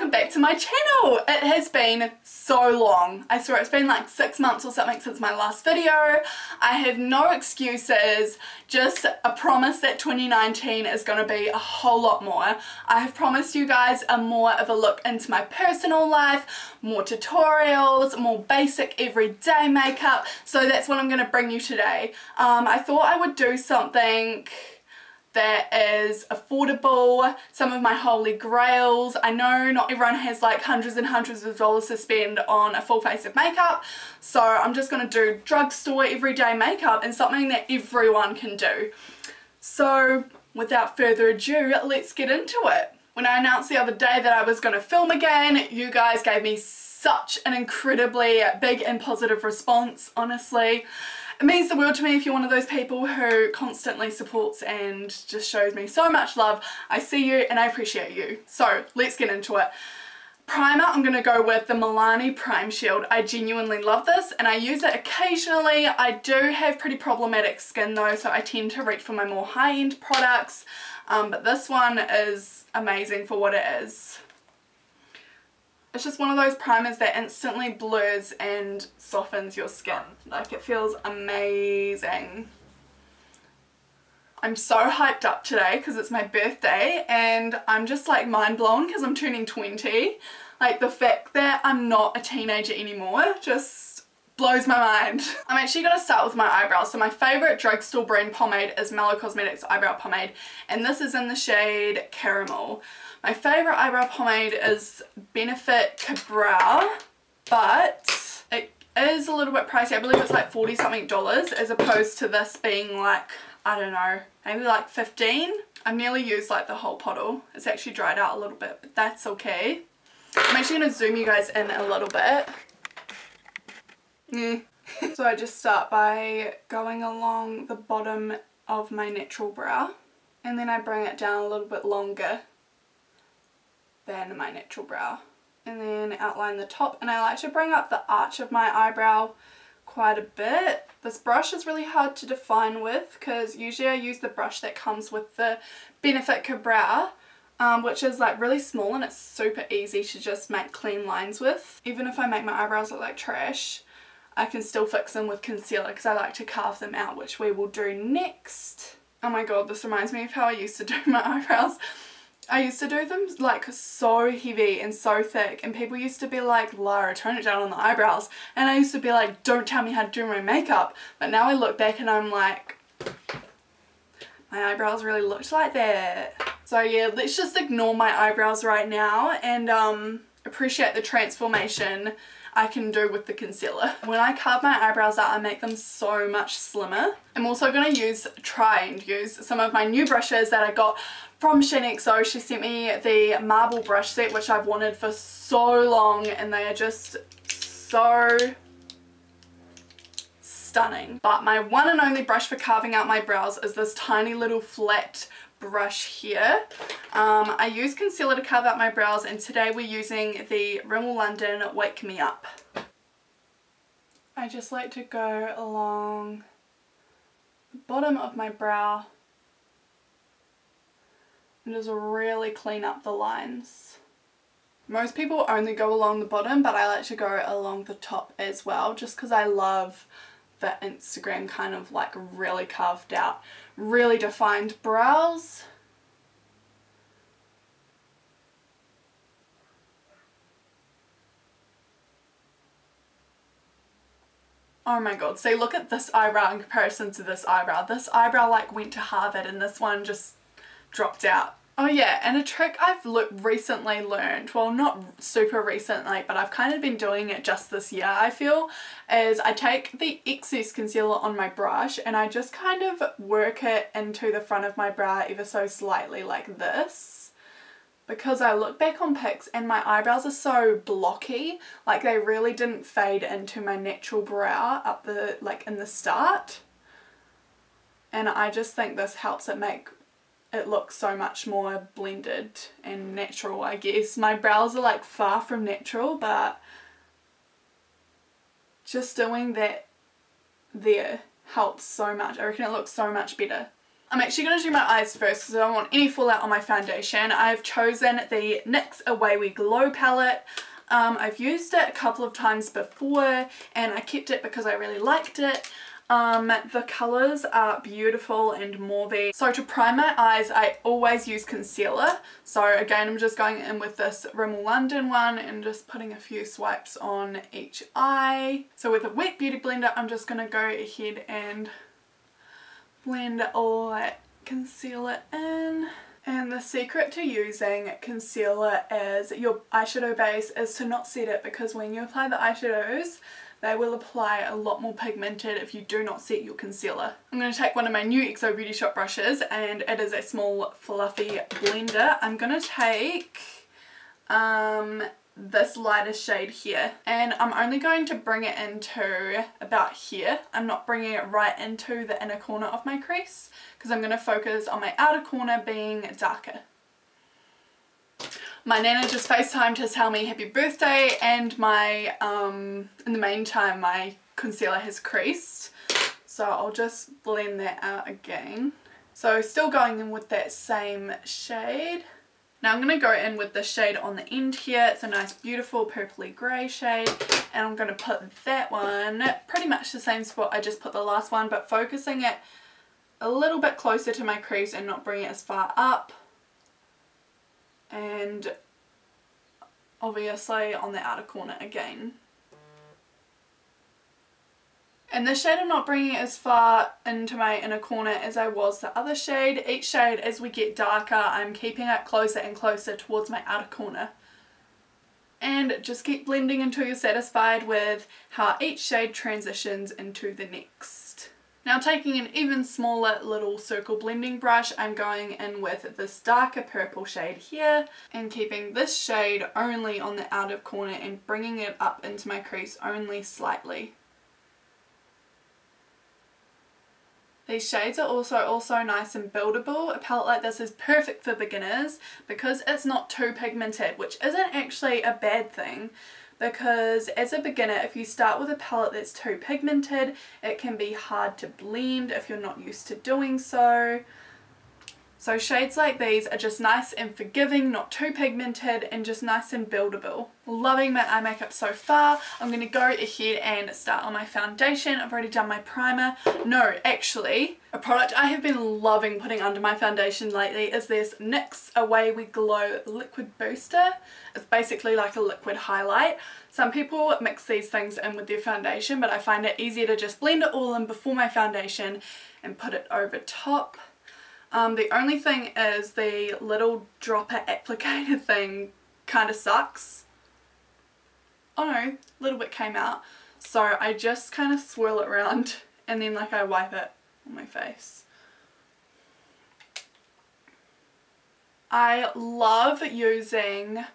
welcome back to my channel. It has been so long. I swear it's been like 6 months or something since my last video. I have no excuses, just a promise that 2019 is going to be a whole lot more. I have promised you guys more of a look into my personal life, more tutorials, more basic everyday makeup, so that's what I'm going to bring you today. I thought I would do something that is affordable, some of my holy grails. I know not everyone has like hundreds and hundreds of dollars to spend on a full face of makeup, so I'm just going to do drugstore everyday makeup and something that everyone can do. So without further ado, let's get into it. When I announced the other day that I was going to film again, you guys gave me such an incredibly big and positive response, honestly. It means the world to me if you're one of those people who constantly supports and just shows me so much love. I see you and I appreciate you. So let's get into it. Primer, I'm going to go with the Milani Prime Shield. I genuinely love this and I use it occasionally. I do have pretty problematic skin though, so I tend to reach for my more high-end products. But this one is amazing for what it is. It's just one of those primers that instantly blurs and softens your skin. Like, it feels amazing. I'm so hyped up today because it's my birthday and I'm just like mind blown because I'm turning 20. Like, the fact that I'm not a teenager anymore just blows my mind. I'm actually going to start with my eyebrows. So my favourite drugstore brand pomade is Mellow Cosmetics Eyebrow Pomade, and this is in the shade Caramel. My favourite eyebrow pomade is Benefit Brow, but it is a little bit pricey. I believe it's like 40 something dollars as opposed to this being like, I don't know, maybe like 15. I've nearly used like the whole bottle. It's actually dried out a little bit, but that's okay. I'm actually going to zoom you guys in a little bit. So I just start by going along the bottom of my natural brow and then I bring it down a little bit longer than my natural brow and then outline the top, and I like to bring up the arch of my eyebrow quite a bit. This brush is really hard to define with because usually I use the brush that comes with the Benefit Brow, which is like really small and it's super easy to just make clean lines with. Even if I make my eyebrows look like trash, I can still fix them with concealer because I like to carve them out, which we will do next. Oh my god, this reminds me of how I used to do my eyebrows. I used to do them like so heavy and so thick, and people used to be like, Lara, tone it down on the eyebrows, and I used to be like, don't tell me how to do my makeup. But now I look back and I'm like, my eyebrows really looked like that. So yeah, let's just ignore my eyebrows right now and appreciate the transformation I can do with the concealer. When I carve my eyebrows out, I make them so much slimmer. I'm also going to try and use some of my new brushes that I got from Shane. She sent me the marble brush set, which I've wanted for so long, and they are just so stunning. But my one and only brush for carving out my brows is this tiny little flat brush here. I use concealer to carve out my brows, and today we're using the Rimmel London Wake Me Up. I just like to go along the bottom of my brow and just really clean up the lines. Most people only go along the bottom, but I like to go along the top as well, just because I love the Instagram kind of like really carved out, really defined brows. Oh my god, see, look at this eyebrow in comparison to this eyebrow. This eyebrow like went to Harvard and this one just dropped out. Oh yeah, and a trick I've recently learned, well not super recently, but I've kind of been doing it just this year I feel, is I take the excess concealer on my brush and I just kind of work it into the front of my brow ever so slightly like this. Because I look back on pics and my eyebrows are so blocky, like they really didn't fade into my natural brow up the, like in the start. And I just think this helps it make it looks so much more blended and natural, I guess. My brows are like far from natural, but just doing that there helps so much. I reckon it looks so much better. I'm actually going to do my eyes first because I don't want any fallout on my foundation. I've chosen the NYX Away We Glow palette. I've used it a couple of times before and I kept it because I really liked it. The colours are beautiful and mauvey. So to prime my eyes, I always use concealer. So again, I'm just going in with this Rimmel London one and just putting a few swipes on each eye. So with a wet beauty blender, I'm just going to go ahead and blend all that concealer in. And the secret to using concealer as your eyeshadow base is to not set it, because when you apply the eyeshadows, they will apply a lot more pigmented if you do not set your concealer. I'm going to take one of my new XO Beauty Shop brushes, and it is a small fluffy blender. I'm going to take this lighter shade here, and I'm only going to bring it into about here. I'm not bringing it right into the inner corner of my crease because I'm going to focus on my outer corner being darker. My nana just FaceTimed to tell me happy birthday, and my in the meantime my concealer has creased, so I'll just blend that out again. So still going in with that same shade. Now I'm going to go in with the shade on the end here. It's a nice beautiful purpley grey shade, and I'm going to put that one pretty much the same spot I just put the last one, but focusing it a little bit closer to my crease and not bringing it as far up, and obviously on the outer corner again. And this shade I'm not bringing it as far into my inner corner as I was the other shade. Each shade, as we get darker, I'm keeping it closer and closer towards my outer corner. And just keep blending until you're satisfied with how each shade transitions into the next. Now taking an even smaller little circle blending brush, I'm going in with this darker purple shade here and keeping this shade only on the outer corner and bringing it up into my crease only slightly. These shades are also nice and buildable. A palette like this is perfect for beginners because it's not too pigmented, which isn't actually a bad thing, because as a beginner, if you start with a palette that's too pigmented, it can be hard to blend if you're not used to doing so. So shades like these are just nice and forgiving, not too pigmented, and just nice and buildable. Loving my eye makeup so far. I'm going to go ahead and start on my foundation. I've already done my primer. No, actually, a product I have been loving putting under my foundation lately is this NYX Away We Glow Liquid Booster. It's basically like a liquid highlight. Some people mix these things in with their foundation, but I find it easier to just blend it all in before my foundation and put it over top. The only thing is the little dropper applicator thing kind of sucks. Oh no, a little bit came out. So I just kind of swirl it around and then like I wipe it on my face. I love using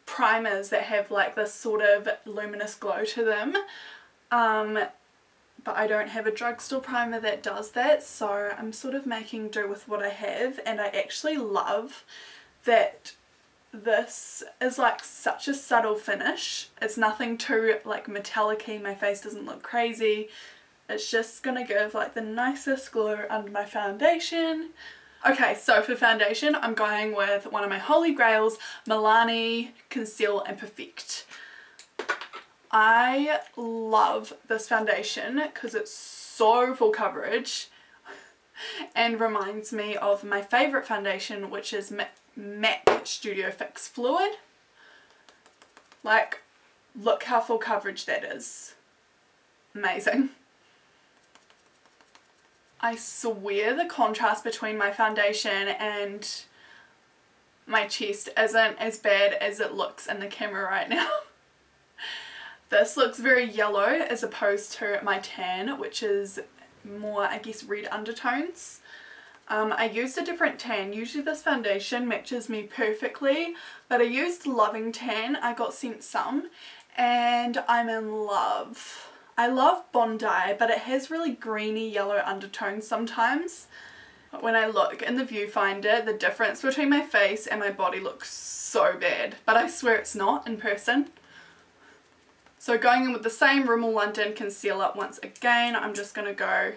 primers that have like this sort of luminous glow to them. But I don't have a drugstore primer that does that, so I'm sort of making do with what I have, and I actually love that this is like such a subtle finish. It's nothing too like metallic-y, my face doesn't look crazy. It's just gonna give like the nicest glow under my foundation. Okay, so for foundation, I'm going with one of my holy grails, Milani Conceal and Perfect. I love this foundation because it's so full coverage and reminds me of my favourite foundation, which is MAC Studio Fix Fluid. Like, look how full coverage that is. Amazing. I swear the contrast between my foundation and my chest isn't as bad as it looks in the camera right now. This looks very yellow as opposed to my tan, which is more, I guess, red undertones. I used a different tan. Usually this foundation matches me perfectly, but I used Loving Tan. I got sent some and I'm in love. I love Bondi, but it has really greeny yellow undertones sometimes. But when I look in the viewfinder, the difference between my face and my body looks so bad, but I swear it's not in person. So going in with the same Rimmel London concealer once again, I'm just going to go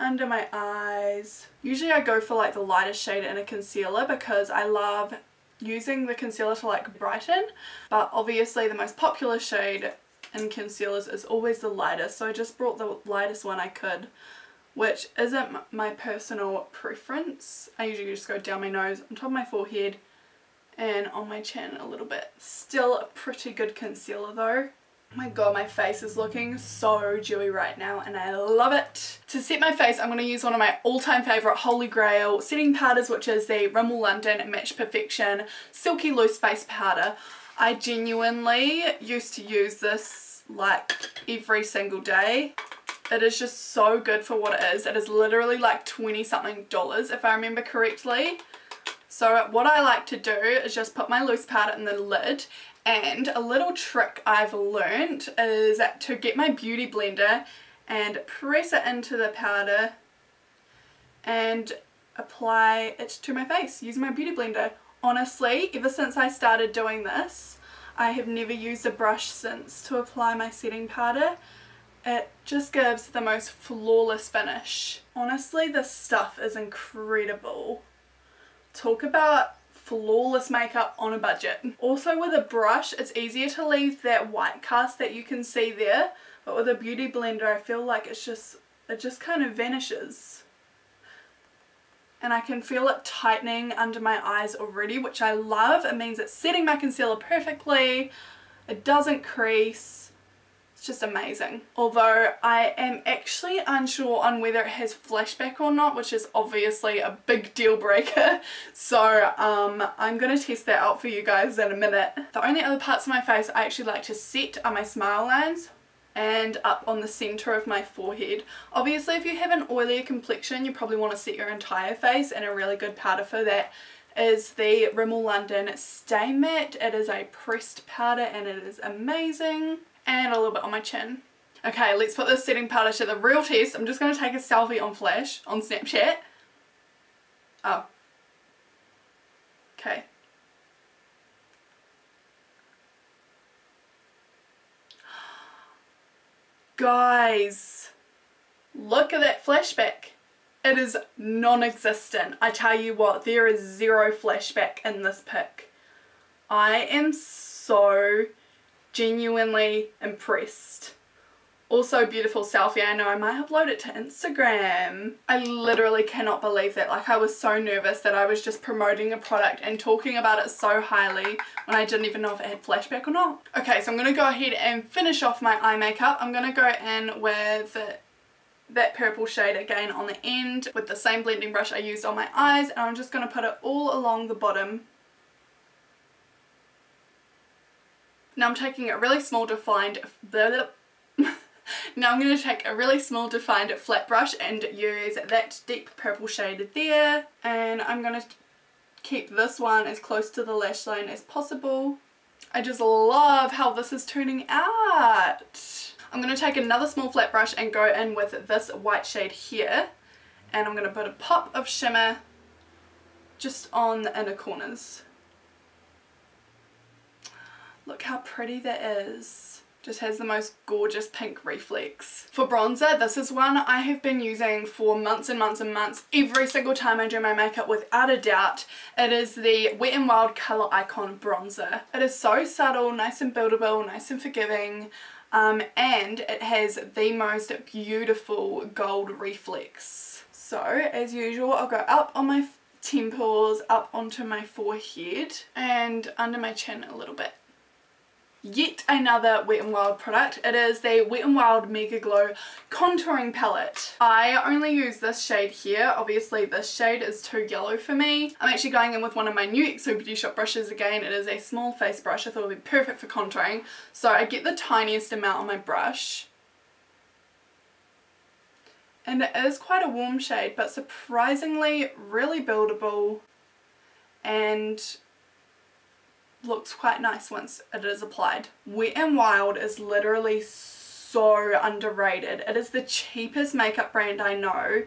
under my eyes. Usually I go for like the lightest shade in a concealer because I love using the concealer to like brighten, but obviously the most popular shade in concealers is always the lightest, so I just brought the lightest one I could, which isn't my personal preference. I usually just go down my nose, on top of my forehead, and on my chin a little bit. Still a pretty good concealer though. Oh my god, my face is looking so dewy right now and I love it. To set my face, I'm going to use one of my all-time favourite Holy Grail setting powders, which is the Rimmel London Match Perfection Silky Loose Face Powder. I genuinely used to use this like every single day. It is just so good for what it is. It is literally like 20 something dollars if I remember correctly. So what I like to do is just put my loose powder in the lid, and a little trick I've learned is to get my beauty blender and press it into the powder and apply it to my face using my beauty blender. Honestly, ever since I started doing this, I have never used a brush since to apply my setting powder. It just gives the most flawless finish. Honestly, this stuff is incredible. Talk about flawless makeup on a budget. Also with a brush, it's easier to leave that white cast that you can see there, but with a beauty blender I feel like it just kind of vanishes. And I can feel it tightening under my eyes already, which I love. It means it's setting my concealer perfectly. It doesn't crease. It's just amazing. Although I am actually unsure on whether it has flashback or not, which is obviously a big deal breaker. So I'm going to test that out for you guys in a minute. The only other parts of my face I actually like to set are my smile lines and up on the center of my forehead. Obviously if you have an oilier complexion, you probably want to set your entire face, and a really good powder for that is the Rimmel London Stay Matte. It is a pressed powder and it is amazing. And a little bit on my chin. Okay, let's put this setting powder to the real test. I'm just going to take a selfie on Flash on Snapchat. Oh. Okay. Guys, look at that flashback. It is non-existent. I tell you what, there is zero flashback in this pic. I am so genuinely impressed. Also beautiful selfie. I know I might upload it to Instagram. I literally cannot believe that. Like, I was so nervous that I was just promoting a product and talking about it so highly when I didn't even know if it had flashback or not. Okay, so I'm going to go ahead and finish off my eye makeup. I'm going to go in with that purple shade again on the end with the same blending brush I used on my eyes, and I'm just going to put it all along the bottom. Now I'm taking a really small defined Now I'm going to take a really small defined flat brush and use that deep purple shade there, and I'm going to keep this one as close to the lash line as possible. I just love how this is turning out. I'm going to take another small flat brush and go in with this white shade here, and I'm going to put a pop of shimmer just on the inner corners. Look how pretty that is. Just has the most gorgeous pink reflex. For bronzer, this is one I have been using for months and months and months. Every single time I do my makeup, without a doubt. It is the Wet n Wild Colour Icon Bronzer. It is so subtle, nice and buildable, nice and forgiving. And it has the most beautiful gold reflex. So, as usual, I'll go up on my temples, up onto my forehead, and under my chin a little bit. Yet another Wet n Wild product. It is the Wet n Wild Mega Glow Contouring Palette. I only use this shade here. Obviously this shade is too yellow for me. I'm actually going in with one of my new XO Beauty Shop brushes again. It is a small face brush. I thought it would be perfect for contouring. So I get the tiniest amount on my brush. And it is quite a warm shade, but surprisingly really buildable and looks quite nice once it is applied. Wet n Wild is literally so underrated. It is the cheapest makeup brand I know,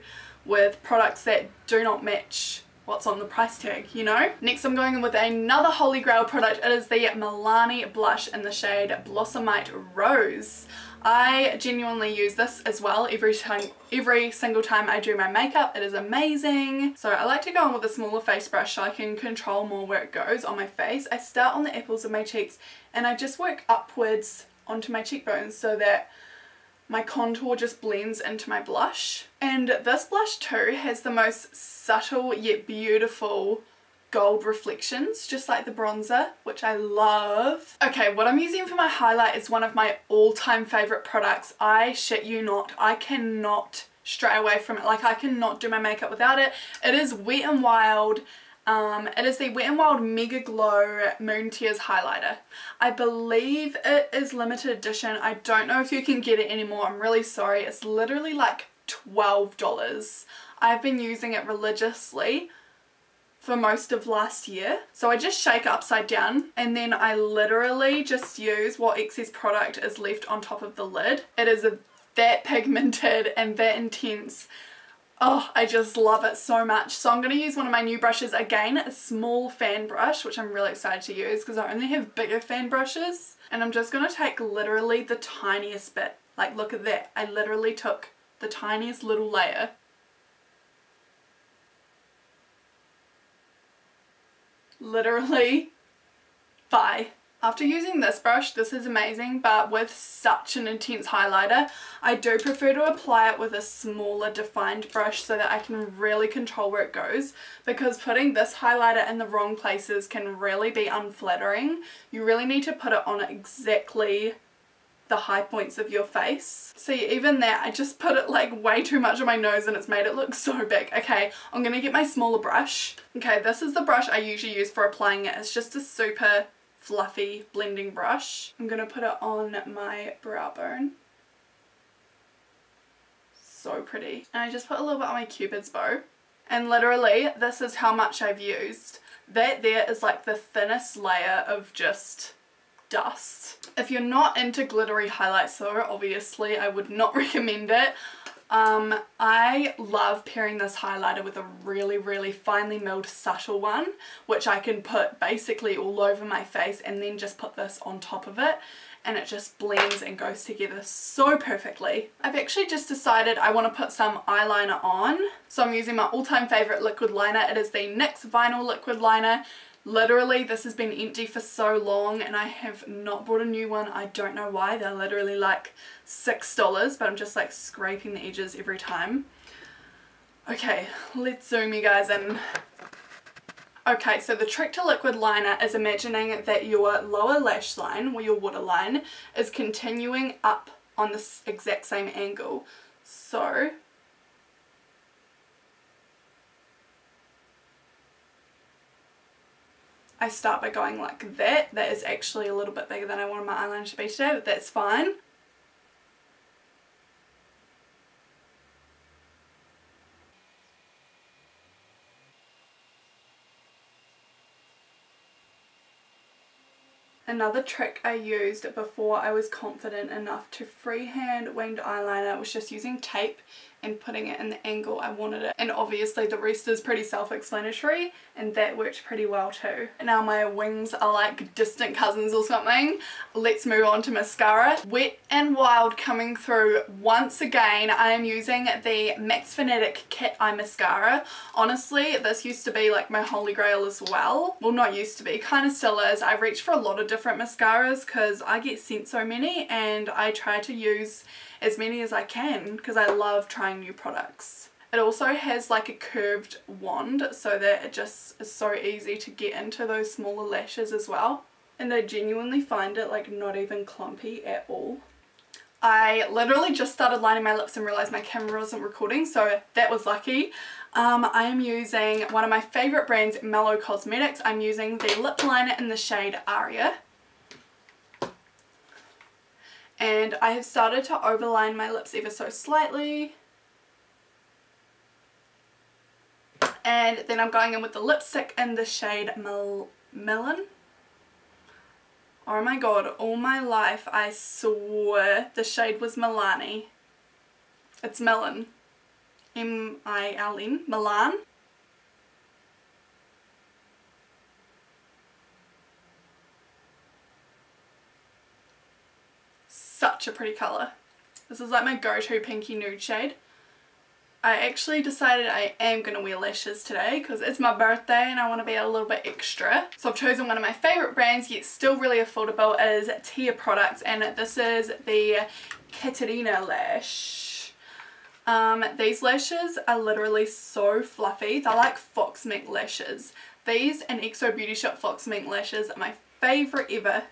with products that do not match what's on the price tag, you know? Next I'm going in with another Holy Grail product. It is the Milani blush in the shade Blossomite Rose. I genuinely use this as well every single time I do my makeup. It is amazing. So I like to go on with a smaller face brush so I can control more where it goes on my face. I start on the apples of my cheeks and I just work upwards onto my cheekbones so that my contour just blends into my blush. And this blush too has the most subtle yet beautiful gold reflections, just like the bronzer, which I love. Okay, what I'm using for my highlight is one of my all-time favorite products. I shit you not, I cannot stray away from it. Like, I cannot do my makeup without it. It is Wet n Wild. It is the Wet n Wild Mega Glow Moon Tears highlighter. I believe it is limited edition. I don't know if you can get it anymore. I'm really sorry. It's literally like $12. I've been using it religiously for most of last year. So I just shake it upside down and then I literally just use what excess product is left on top of the lid. It is that pigmented and that intense. Oh, I just love it so much. So I'm going to use one of my new brushes again, a small fan brush, which I'm really excited to use because I only have bigger fan brushes. And I'm just going to take literally the tiniest bit. Like, look at that. I literally took the tiniest little layer. Literally, bye. After using this brush, this is amazing, but with such an intense highlighter, I do prefer to apply it with a smaller defined brush so that I can really control where it goes, because putting this highlighter in the wrong places can really be unflattering. You really need to put it on exactly the high points of your face. See, even that, I just put it like way too much on my nose and it's made it look so big. Okay, I'm gonna get my smaller brush. Okay, this is the brush I usually use for applying it. It's just a super fluffy blending brush. I'm gonna put it on my brow bone. So pretty. And I just put a little bit on my cupid's bow. And literally, this is how much I've used. That there is like the thinnest layer of just dust. If you're not into glittery highlights though, obviously I would not recommend it. I love pairing this highlighter with a really finely milled subtle one, which I can put basically all over my face and then just put this on top of it and it just blends and goes together so perfectly. I've actually just decided I want to put some eyeliner on, so I'm using my all-time favorite liquid liner. It is the NYX Vinyl Liquid Liner. Literally, this has been empty for so long and I have not bought a new one. I don't know why. They're literally like $6, but I'm just like scraping the edges every time. Okay, let's zoom you guys in. Okay, so the trick to liquid liner is imagining that your lower lash line, or your waterline, is continuing up on this exact same angle. So I start by going like that. That is actually a little bit bigger than I wanted my eyeliner to be today, but that's fine. Another trick I used before I was confident enough to freehand winged eyeliner was just using tape and putting it in the angle I wanted it. And obviously the rest is pretty self-explanatory and that worked pretty well too. And now my wings are like distant cousins or something. Let's move on to mascara. Wet n Wild coming through once again. I am using the Max Fanatic Cat Eye Mascara. Honestly, this used to be like my holy grail as well. Well, not used to be, kind of still is. I reach for a lot of different mascaras because I get sent so many and I try to use as many as I can because I love trying new products. It also has like a curved wand so that it just is so easy to get into those smaller lashes as well. And I genuinely find it like not even clumpy at all. I literally just started lining my lips and realized my camera wasn't recording, so that was lucky. I am using one of my favorite brands, Mellow Cosmetics. I'm using the lip liner in the shade Aria. And I have started to overline my lips ever so slightly. And then I'm going in with the lipstick in the shade Melon. Oh my god, all my life I swore the shade was Milani. It's Melon. M-I-L-N. Milan. Such a pretty colour. This is like my go-to pinky nude shade. I actually decided I am going to wear lashes today because it's my birthday and I want to be a little bit extra. So I've chosen one of my favourite brands, yet still really affordable, is Tilley products, and this is the Katarina lash. These lashes are literally so fluffy. They're like fox mink lashes. These and XO Beauty Shop fox mink lashes are my favourite ever.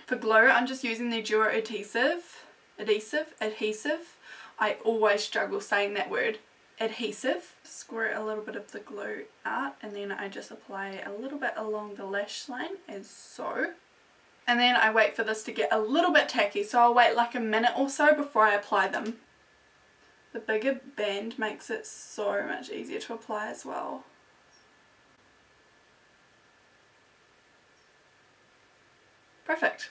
For glue, I'm just using the Duo Adhesive. I always struggle saying that word. Adhesive. Squirt a little bit of the glue out and then I just apply a little bit along the lash line as so. And then I wait for this to get a little bit tacky, so I'll wait like a minute or so before I apply them. The bigger band makes it so much easier to apply as well. Perfect.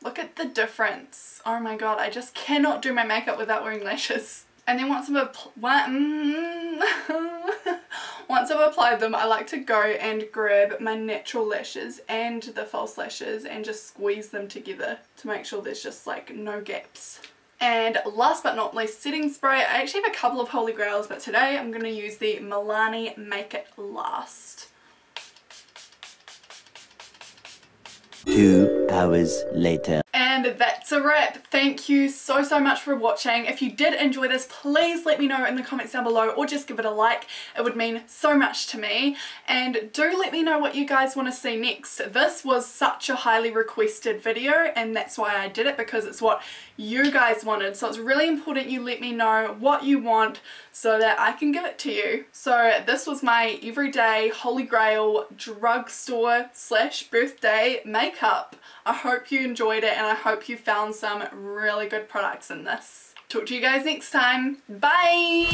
Look at the difference. Oh my god, I just cannot do my makeup without wearing lashes. And then once I've applied them, I like to go and grab my natural lashes and the false lashes and just squeeze them together to make sure there's just like no gaps. And last but not least, setting spray. I actually have a couple of Holy Grails, but today I'm going to use the Milani Make It Last. 2 hours later. And that's a wrap. Thank you so much for watching. If you did enjoy this, please let me know in the comments down below or just give it a like. It would mean so much to me. And do let me know what you guys want to see next. This was such a highly requested video and that's why I did it, because it's what you guys wanted. So it's really important you let me know what you want so that I can give it to you. So this was my everyday Holy Grail drugstore / birthday makeup. I hope you enjoyed it and I hope you found some really good products in this. Talk to you guys next time. Bye!